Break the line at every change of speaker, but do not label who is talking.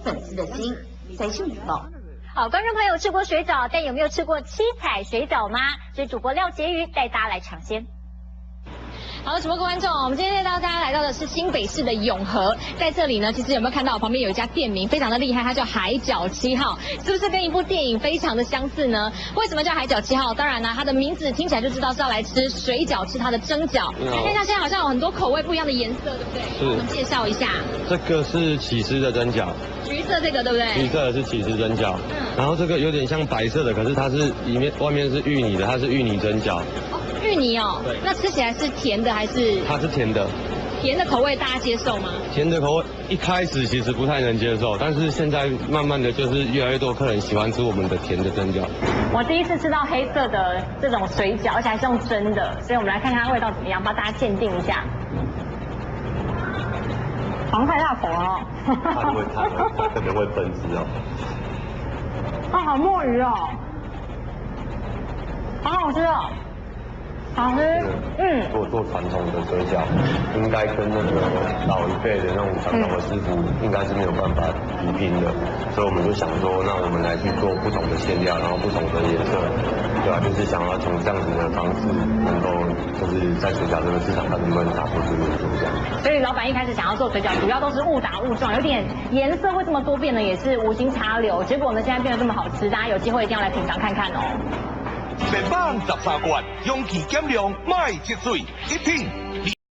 粉丝的心，才是礼貌。
好，观众朋友吃过水饺，但有没有吃过七彩水饺吗？这主播廖洁瑜带大家来尝鲜。好，直播观众，我们今天带大家来到的是新北市的永和，在这里呢，其实有没有看到旁边有一家店名非常的厉害，它叫海角7号，是不是跟一部电影非常的相似呢？为什么叫海角7号？当然呢，它的名字听起来就知道是要来吃水饺，吃它的蒸饺。看一下现在好像有很多口味不一样的颜色，对不对？是。我们介绍一下，
这个是起司的蒸饺，
橘色这个对不对？
橘色的是起司蒸饺，然后这个有点像白色的，可是它是外面是芋泥的，它是芋泥蒸饺。
芋泥哦，对，那吃起来是甜的还是？
它是甜的。
甜的口味大家接受吗？
甜的口味一开始其实不太能接受，但是现在慢慢的就是越来越多客人喜欢吃我们的甜的蒸饺。
我第一次吃到黑色的这种水饺，而且还是用蒸的，所以我们来看看它味道怎么样，帮大家鉴定一下。好像太大口了哦。
它会烫，它可能会分汁哦。
啊，好墨鱼哦，好好吃哦。好吃，如
果做传统的水饺，应该跟那个老一辈的那种传统的师傅，应该是没有办法比拼的，所以我们就想说，那我们来去做不同的馅料，然后不同的颜色，对吧？就是想要从这样子的方式，能够就是在水饺这个市场上能不能打出知名度这样。所以老板一开始想要做水饺，主要都是误打误撞，有点颜色会这么多变呢，也是无心插柳。结果呢，现在变得这么好吃，大家有机会一定要来品尝看看哦。
113罐，勇气减量，卖积水，一品。